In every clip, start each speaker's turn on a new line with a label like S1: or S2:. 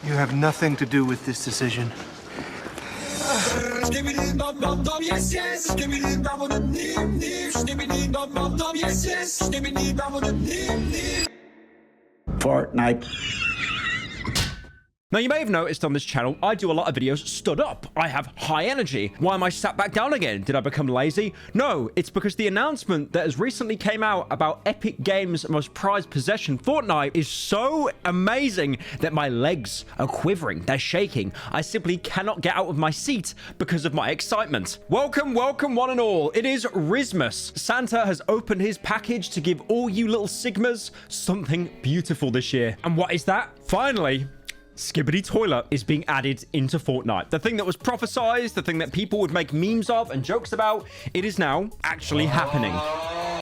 S1: You have nothing to do with this decision.
S2: Fortnite.
S3: Now, you may have noticed on this channel, I do a lot of videos stood up. I have high energy. Why am I sat back down again? Did I become lazy? No, it's because the announcement that has recently came out about Epic Games' most prized possession, Fortnite, is so amazing that my legs are quivering. They're shaking. I simply cannot get out of my seat because of my excitement. Welcome, welcome, one and all. It is Rizmas. Santa has opened his package to give all you little Sigmas something beautiful this year. And what is that? Finally, Skibidi Toilet is being added into Fortnite. The thing that was prophesized, the thing that people would make memes of and jokes about, it is now actually happening.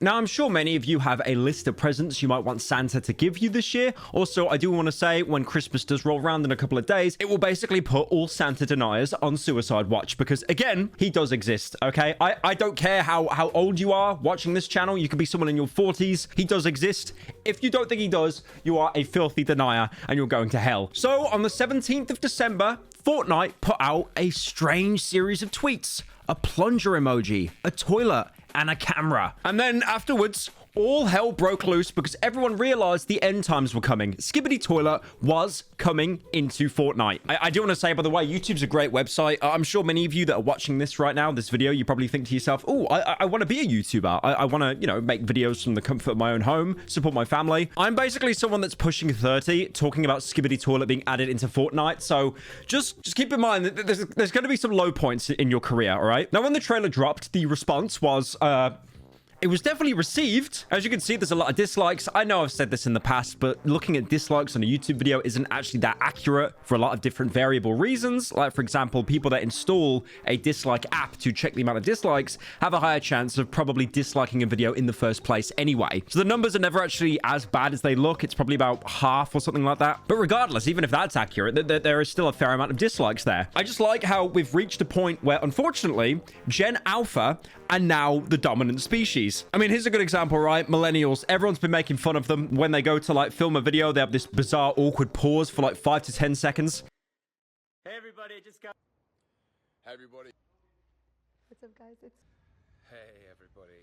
S3: Now, I'm sure many of you have a list of presents you might want Santa to give you this year. Also, I do want to say, when Christmas does roll around in a couple of days, it will basically put all Santa deniers on suicide watch because, again, he does exist, okay? I don't care how old you are watching this channel. You could be someone in your 40s. He does exist. If you don't think he does, you are a filthy denier and you're going to hell. So, on the 17th of December, Fortnite put out a strange series of tweets. A plunger emoji, a toilet, and a camera. And then afterwards, all hell broke loose because everyone realized the end times were coming. Skibidi Toilet was coming into Fortnite. I do want to say, by the way, YouTube's a great website. I'm sure many of you that are watching this right now, this video, you probably think to yourself, oh, I want to be a YouTuber. I want to, you know, make videos from the comfort of my own home, support my family. I'm basically someone that's pushing 30, talking about Skibidi Toilet being added into Fortnite. So just keep in mind that there's going to be some low points in your career, all right? Now, when the trailer dropped, the response was, it was definitely received. As you can see, there's a lot of dislikes. I know I've said this in the past, but looking at dislikes on a YouTube video isn't actually that accurate for a lot of different variable reasons. Like, for example, people that install a dislike app to check the amount of dislikes have a higher chance of probably disliking a video in the first place anyway. So the numbers are never actually as bad as they look. It's probably about half or something like that. But regardless, even if that's accurate, there is still a fair amount of dislikes there. I just like how we've reached a point where, unfortunately, Gen Alpha are now the dominant species. I mean, here's a good example, right? Millennials, everyone's been making fun of them. When they go to, like, film a video, they have this bizarre, awkward pause for, like, 5 to 10 seconds.
S4: Hey, everybody, just got...
S5: Hey, everybody.
S6: What's up, guys? It's...
S5: Hey, everybody.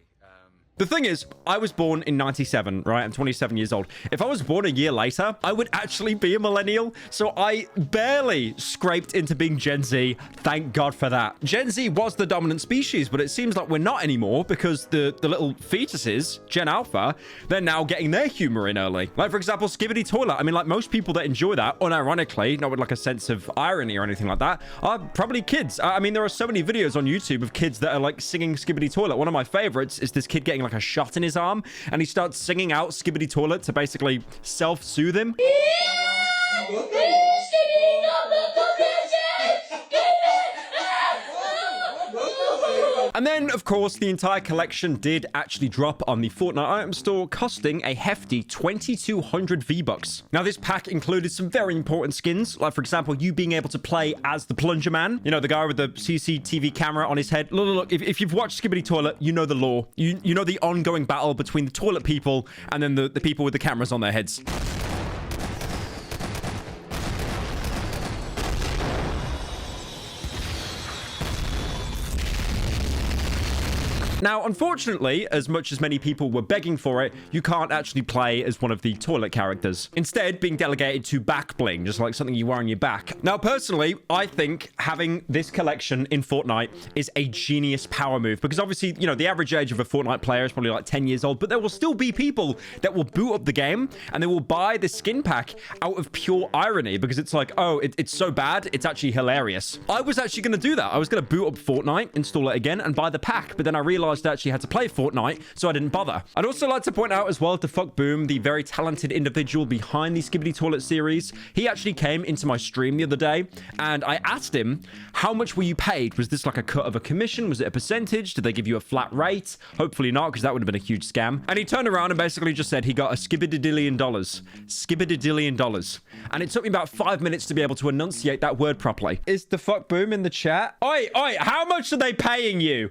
S3: The thing is, I was born in 97, right? I'm 27 years old. If I was born a year later, I would actually be a millennial. So I barely scraped into being Gen Z. Thank God for that. Gen Z was the dominant species, but it seems like we're not anymore because the little fetuses, Gen Alpha, they're now getting their humor in early. Like, for example, Skibidi Toilet. I mean, like, most people that enjoy that, unironically, not with like a sense of irony or anything like that, are probably kids. I mean, there are so many videos on YouTube of kids that are like singing Skibidi Toilet. One of my favorites is this kid getting like a shot in his arm and he starts singing out Skibidi Toilet to basically self-soothe him. And then, of course, the entire collection did actually drop on the Fortnite item store, costing a hefty 2,200 V-Bucks. Now, this pack included some very important skins, like, for example, you being able to play as the Plunger Man, you know, the guy with the CCTV camera on his head. Look, if you've watched Skibidi Toilet, you know the lore. You know the ongoing battle between the toilet people and then the people with the cameras on their heads. Now, unfortunately, as much as many people were begging for it, you can't actually play as one of the toilet characters. Instead, being delegated to back bling, just like something you wear on your back. Now, personally, I think having this collection in Fortnite is a genius power move because obviously, you know, the average age of a Fortnite player is probably like 10 years old, but there will still be people that will boot up the game and they will buy the skin pack out of pure irony because it's like, oh, it's so bad, it's actually hilarious. I was actually going to do that. I was going to boot up Fortnite, install it again, and buy the pack, but then I realized I actually had to play Fortnite, so I didn't bother. I'd also like to point out as well to Fuck Boom, the very talented individual behind the Skibidi Toilet series. He actually came into my stream the other day, and I asked him, how much were you paid? Was this like a cut of a commission? Was it a percentage? Did they give you a flat rate? Hopefully not, because that would have been a huge scam. And he turned around and basically just said he got a skibidillion dollars. Skibidillion dollars. And it took me about 5 minutes to be able to enunciate that word properly. Is the Fuck Boom in the chat? Oi, how much are they paying you?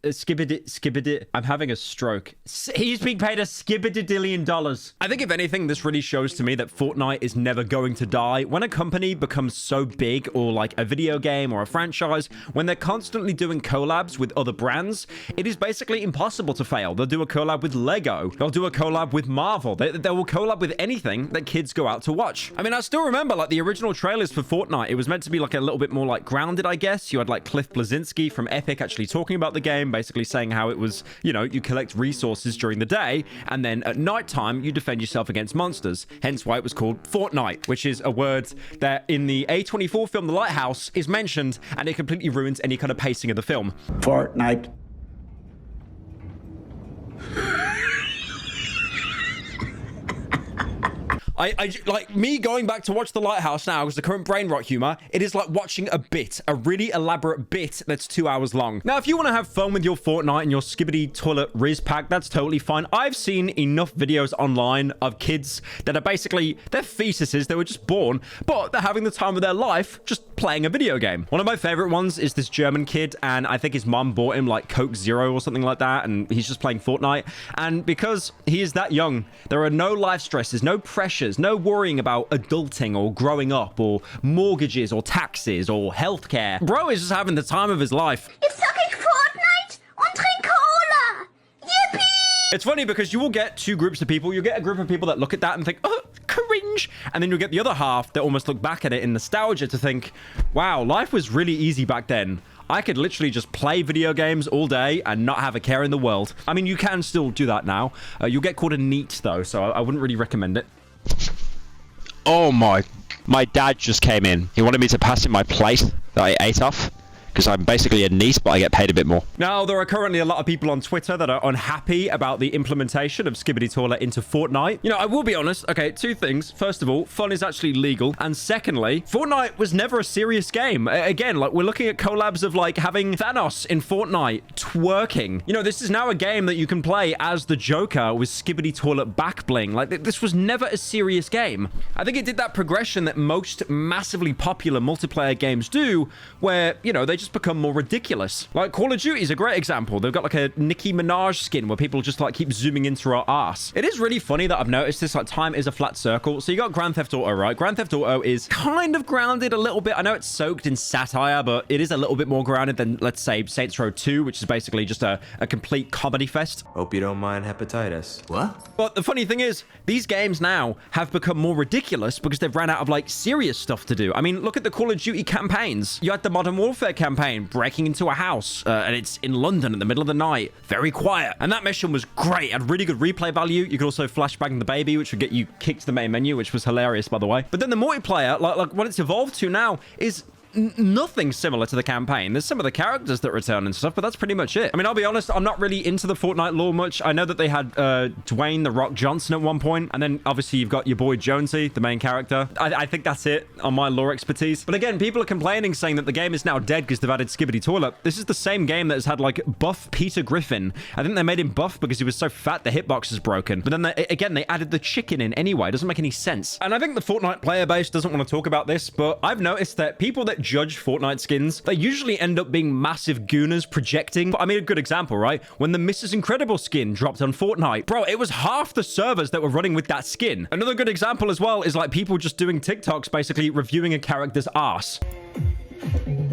S3: skibidi. I'm having a stroke. He's being paid $skibidillion. I think if anything, this really shows to me that Fortnite is never going to die. When a company becomes so big, or like a video game or a franchise, when they're constantly doing collabs with other brands, it is basically impossible to fail. They'll do a collab with Lego. They'll do a collab with Marvel. They will collab with anything that kids go out to watch. I mean, I still remember like the original trailers for Fortnite. It was meant to be like a little bit more like grounded, I guess. You had like Cliff Bleszinski from Epic actually talking about the game, basically saying how it was, you know, you collect resources during the day, and then at nighttime, you defend yourself against monsters. Hence why it was called Fortnite, which is a word that in the A24 film The Lighthouse is mentioned, and it completely ruins any kind of pacing of the film.
S2: Fortnite.
S3: I like me going back to watch The Lighthouse now because the current brain rot humor, it is like watching a really elaborate bit that's 2 hours long. Now, if you want to have fun with your Fortnite and your Skibidi toilet Riz pack, that's totally fine. I've seen enough videos online of kids that are basically, they're fetuses, they were just born, but they're having the time of their life just playing a video game. One of my favorite ones is this German kid, and I think his mom bought him like Coke Zero or something like that, and he's just playing Fortnite. And because he is that young, there are no life stresses, no pressures, no worrying about adulting or growing up or mortgages or taxes or healthcare. Bro is just having the time of his life.
S7: Jetzt zock ich Fortnite und trink Cola. Yippee!
S3: It's funny because you will get two groups of people. You'll get a group of people that look at that and think, oh, cringe. And then you'll get the other half that almost look back at it in nostalgia to think, wow, life was really easy back then. I could literally just play video games all day and not have a care in the world. I mean, you can still do that now. You'll get called a neat though, so I wouldn't really recommend it.
S8: Oh my dad just came in. He wanted me to pass him my plate that I ate off, because I'm basically a niece, but I get paid a bit more.
S3: Now, there are currently a lot of people on Twitter that are unhappy about the implementation of Skibidi Toilet into Fortnite. You know, I will be honest. Okay, two things. First of all, fun is actually legal. And secondly, Fortnite was never a serious game. Again, like, we're looking at collabs of, like, having Thanos in Fortnite twerking. You know, this is now a game that you can play as the Joker with Skibidi Toilet back bling. Like, this was never a serious game. I think it did that progression that most massively popular multiplayer games do, where, you know, they just become more ridiculous. Like Call of Duty is a great example. They've got like a Nicki Minaj skin where people just like keep zooming into her ass. It is really funny that I've noticed this, like, time is a flat circle. So you got Grand Theft Auto, right? Grand Theft Auto is kind of grounded a little bit. I know it's soaked in satire, but it is a little bit more grounded than, let's say, Saints Row 2, which is basically just a complete comedy fest.
S4: Hope you don't mind hepatitis. What?
S3: But the funny thing is, these games now have become more ridiculous because they've ran out of, like, serious stuff to do. I mean, look at the Call of Duty campaigns. You had the Modern Warfare campaign, breaking into a house, and it's in London in the middle of the night. Very quiet. And that mission was great. Had really good replay value. You could also flashbang the baby, which would get you kicked to the main menu, which was hilarious, by the way. But then the multiplayer, like what it's evolved to now, is nothing similar to the campaign. There's some of the characters that return and stuff, but that's pretty much it. I mean, I'll be honest, I'm not really into the Fortnite lore much. I know that they had Dwayne The Rock Johnson at one point, and then obviously you've got your boy Jonesy, the main character. I think that's it on my lore expertise. But again, people are complaining, saying that the game is now dead because they've added Skibidi Toilet. This is the same game that has had, like, buff Peter Griffin. I think they made him buff because he was so fat the hitbox is broken. But then, they added the chicken in anyway. It doesn't make any sense. And I think the Fortnite player base doesn't want to talk about this, but I've noticed that people that judge Fortnite skins, they usually end up being massive gooners projecting. I mean, a good example, right? When the Mrs. Incredible skin dropped on Fortnite, bro, it was half the servers that were running with that skin. Another good example as well is like people just doing TikToks basically reviewing a character's ass.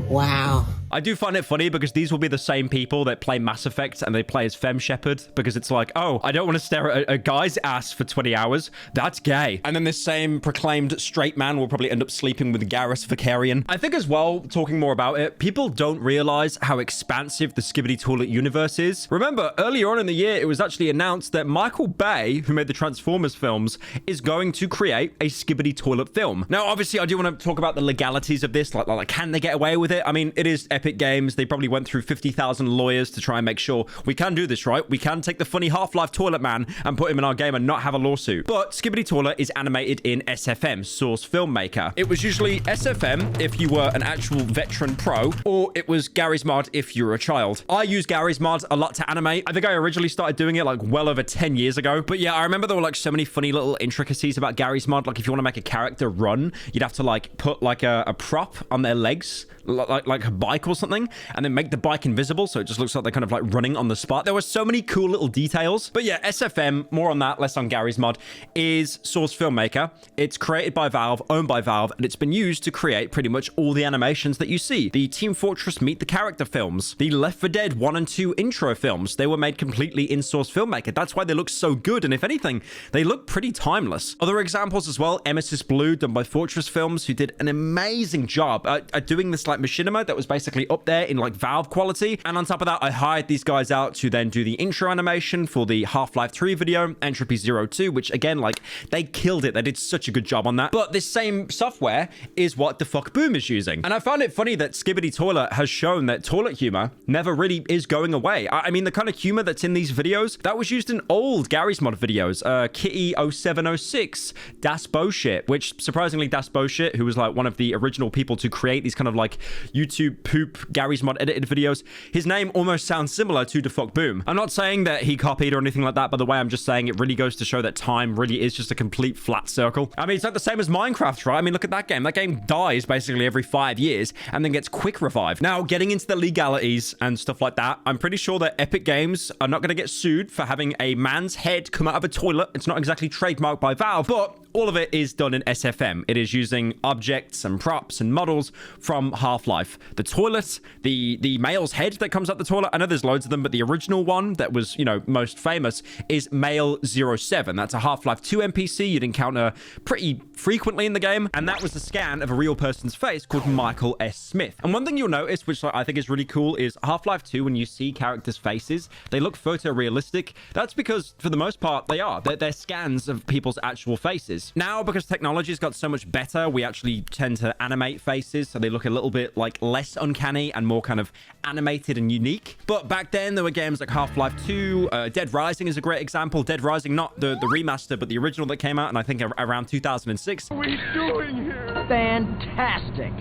S9: Wow.
S3: I do find it funny because these will be the same people that play Mass Effect and they play as Femme Shepherd, because it's like, oh, I don't want to stare at a guy's ass for 20 hours. That's gay. And then this same proclaimed straight man will probably end up sleeping with Garrus Vakarian. I think as well, talking more about it, people don't realize how expansive the Skibidi Toilet universe is. Remember, earlier on in the year, it was actually announced that Michael Bay, who made the Transformers films, is going to create a Skibidi Toilet film. Now, obviously, I do want to talk about the legalities of this. Like, can they get away with it? I mean, it is Epic Games. They probably went through 50,000 lawyers to try and make sure we can do this, right? We can take the funny Half-Life toilet man and put him in our game and not have a lawsuit. But Skibidi Toilet is animated in SFM, Source Filmmaker. It was usually SFM if you were an actual veteran pro, or it was Garry's Mod if you're a child. I use Garry's Mod a lot to animate. I think I originally started doing it like well over 10 years ago. But yeah, I remember there were like so many funny little intricacies about Garry's Mod. Like if you want to make a character run, you'd have to like put like a prop on their legs, like a bike or or something, and then make the bike invisible, so it just looks like they're kind of like running on the spot. There were so many cool little details. But yeah, SFM, more on that, less on Gary's mod, is Source Filmmaker. It's created by Valve, owned by Valve, and it's been used to create pretty much all the animations that you see. The Team Fortress Meet the Character films, the Left 4 Dead 1 and 2 intro films, they were made completely in Source Filmmaker. That's why they look so good, and if anything, they look pretty timeless. Other examples as well, Emesis Blue, done by Fortress Films, who did an amazing job at doing this like machinima that was basically up there in like Valve quality. And on top of that, I hired these guys out to then do the intro animation for the Half-Life 3 video, Entropy 02, which again, like, they killed it. They did such a good job on that. But this same software is what the fuck Boom is using. And I found it funny that Skibidi Toilet has shown that toilet humor never really is going away. I mean, the kind of humor that's in these videos, that was used in old Gary's mod videos. Kitty 0706, Das Bullshit, which surprisingly Das Bullshit, who was like one of the original people to create these kind of like YouTube poop Gary's mod edited videos, his name almost sounds similar to Fuck Boom. I'm not saying that he copied or anything like that, by the way. I'm just saying it really goes to show that time really is just a complete flat circle. I mean, it's like the same as Minecraft, right? I mean, look at that game. That game dies basically every 5 years and then gets quick revived. Now, getting into the legalities and stuff like that, I'm pretty sure that Epic Games are not going to get sued for having a man's head come out of a toilet. It's not exactly trademarked by Valve, but all of it is done in SFM. It is using objects and props and models from Half-Life. The toilet, the male's head that comes up the toilet, I know there's loads of them, but the original one that was, you know, most famous is Male 07. That's a Half-Life 2 NPC you'd encounter pretty frequently in the game, and that was a scan of a real person's face called Michael S. Smith. And one thing you'll notice, which I think is really cool, is Half-Life 2, when you see characters' faces, they look photorealistic. That's because, for the most part, they are. They're scans of people's actual faces. Now, because technology's got so much better, we actually tend to animate faces, so they look a little bit like less uncanny and more kind of animated and unique. But back then, there were games like Half-Life 2, Dead Rising is a great example. Dead Rising, not the remaster, but the original that came out, and I think around 2006.
S2: What are we doing here? Fantastic.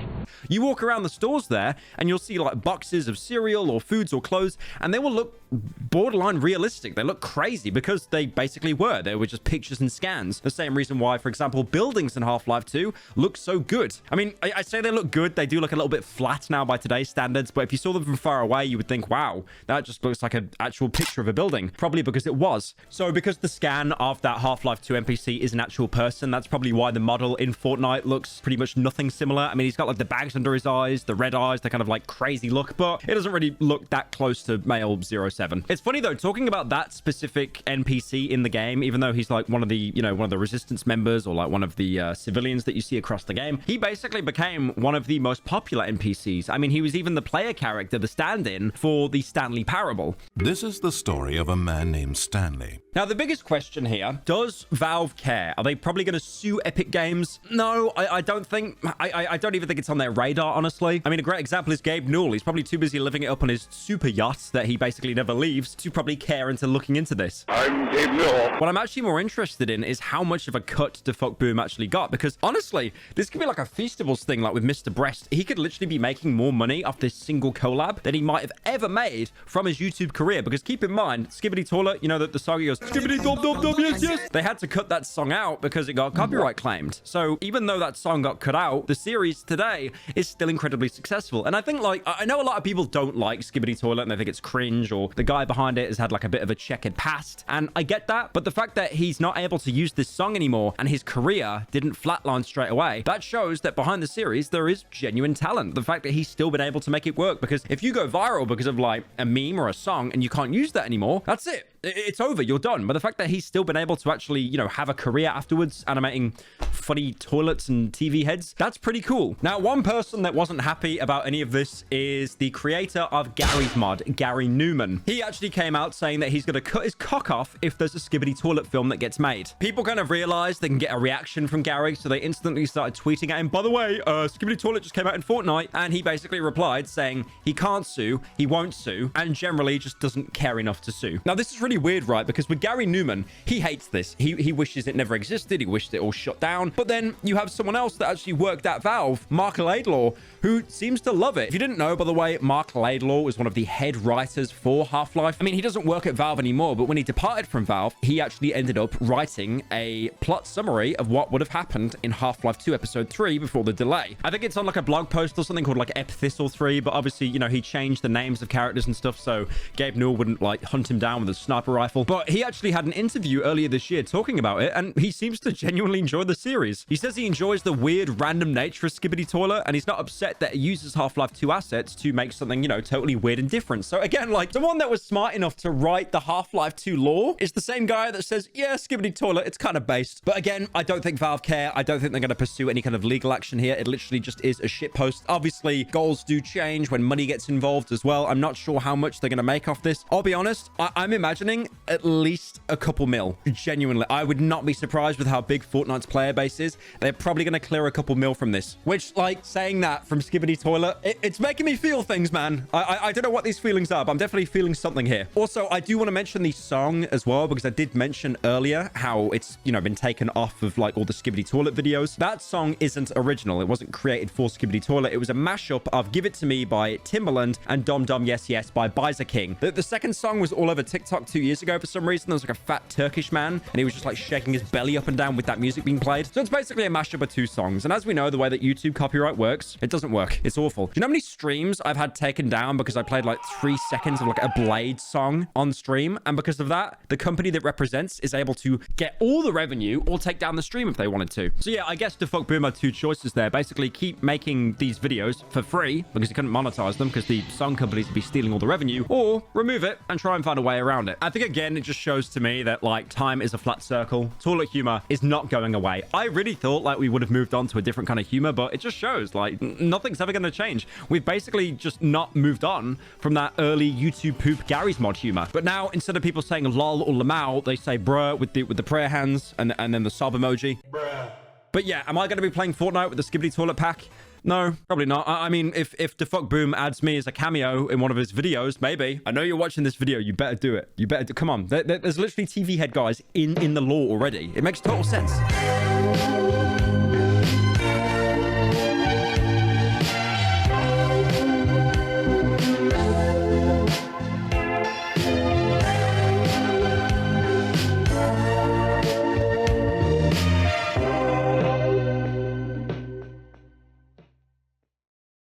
S3: You walk around the stores there and you'll see like boxes of cereal or foods or clothes, and they will look borderline realistic. They look crazy because they basically were. They were just pictures and scans. The same reason why, for example, buildings in Half-Life 2 look so good. I mean, I say they look good. They do look a little bit flat now by today's standards, but if you saw them from far away, you would think, wow, that just looks like an actual picture of a building. Probably because it was. So because the scan of that Half-Life 2 NPC is an actual person, that's probably why the model in Fortnite looks pretty much nothing similar. I mean, he's got like the bags under his eyes, the red eyes, the kind of like crazy look, but it doesn't really look that close to Male 07. It's funny though, talking about that specific NPC in the game, even though he's like one of the, you know, one of the resistance members or like one of the civilians that you see across the game, he basically became one of the most popular NPCs. I mean, he was even the player character, the stand-in for the Stanley Parable.
S10: This is the story of a man named Stanley.
S3: Now, the biggest question here, does Valve care? Are they probably going to sue Epic Games? No, I don't think, I don't even think it's on their radar, honestly. I mean, a great example is Gabe Newell. He's probably too busy living it up on his super yacht that he basically never leaves to probably care into looking into this.
S5: I'm Gabe Newell.
S3: What I'm actually more interested in is how much of a cut Fuck Boom actually got, because honestly, this could be like a Feastables thing, like with Mr. Breast. He could literally be making more money off this single collab than he might have ever made from his YouTube career, because keep in mind, Skibidi Toilet, you know, that the song goes, Skibidi dum dum dum, yes, yes. They had to cut that song out because it got copyright claimed. So even though that song got cut out, the series today is still incredibly successful. And I think, like, I know a lot of people don't like Skibidi Toilet and they think it's cringe, or the guy behind it has had like a bit of a checkered past. And I get that, but the fact that he's not able to use this song anymore and his career didn't flatline straight away, that shows that behind the series, there is genuine talent. The fact that he's still been able to make it work, because if you go viral because of like a meme or a song and you can't use that anymore, that's it. It's over. You're done. But the fact that he's still been able to actually, you know, have a career afterwards animating funny toilets and TV heads, that's pretty cool. Now, one person that wasn't happy about any of this is the creator of Gary's mod, Gary Newman. He actually came out saying that he's going to cut his cock off if there's a Skibidi Toilet film that gets made. People kind of realized they can get a reaction from Gary, so they instantly started tweeting at him, by the way, Skibidi Toilet just came out in Fortnite, and he basically replied saying he can't sue, he won't sue, and generally just doesn't care enough to sue. Now, this is really really weird, right? Because with Gary Newman, he hates this. He wishes it never existed. He wished it all shut down. But then you have someone else that actually worked at Valve, Mark Laidlaw, who seems to love it. If you didn't know, by the way, Mark Laidlaw was one of the head writers for Half-Life. I mean, he doesn't work at Valve anymore, but when he departed from Valve, he actually ended up writing a plot summary of what would have happened in Half-Life 2 Episode 3 before the delay. I think it's on like a blog post or something called like Ep Thistle 3, but obviously, you know, he changed the names of characters and stuff, so Gabe Newell wouldn't like hunt him down with a sniper rifle. But he actually had an interview earlier this year talking about it, and he seems to genuinely enjoy the series. He says he enjoys the weird random nature of Skibidi Toilet, and he's not upset that it uses Half-Life 2 assets to make something, you know, totally weird and different. So again, like, someone that was smart enough to write the Half-Life 2 lore is the same guy that says, yeah, Skibidi Toilet, it's kind of based. But again, I don't think Valve care. I don't think they're going to pursue any kind of legal action here. It literally just is a shitpost. Obviously, goals do change when money gets involved as well. I'm not sure how much they're going to make off this. I'll be honest, I'm imagining at least a couple mil. Genuinely, I would not be surprised with how big Fortnite's player base is. They're probably going to clear a couple mil from this, which, like, saying that from Skibidi Toilet, it's making me feel things, man. I don't know what these feelings are, but I'm definitely feeling something here. Also, I do want to mention the song as well, because I did mention earlier how it's, you know, been taken off of like all the Skibidi Toilet videos. That song isn't original. It wasn't created for Skibidi Toilet. It was a mashup of Give It To Me by Timbaland and Dom Dom Yes Yes by Biza King. The second song was all over TikTok 2 years ago for some reason. There was like a fat Turkish man, and he was just like shaking his belly up and down with that music being played. So it's basically a mashup of two songs. And as we know, the way that YouTube copyright works, it doesn't work. It's awful. Do you know how many streams I've had taken down because I played like 3 seconds of like a Blade song on stream? And because of that, the company that represents is able to get all the revenue or take down the stream if they wanted to. So yeah, I guess Defuck Boom had 2 choices there. Basically, keep making these videos for free because he couldn't monetize them because the song companies would be stealing all the revenue, or remove it and try and find a way around it. I think, again, it just shows to me that like time is a flat circle. Toilet humor is not going away. I really thought like we would have moved on to a different kind of humor, but it just shows like nothing's ever going to change. We've basically just not moved on from that early YouTube poop Gary's mod humor. But now, instead of people saying lol or lamau, they say bruh with the prayer hands and then the sob emoji. Bruh. But yeah, am I going to be playing Fortnite with the Skibidi Toilet pack? No, probably not. I mean, if Defuck Boom adds me as a cameo in one of his videos, maybe. I know you're watching this video. You better do it. You better do. Come on. There's literally TV head guys in the lore already. It makes total sense.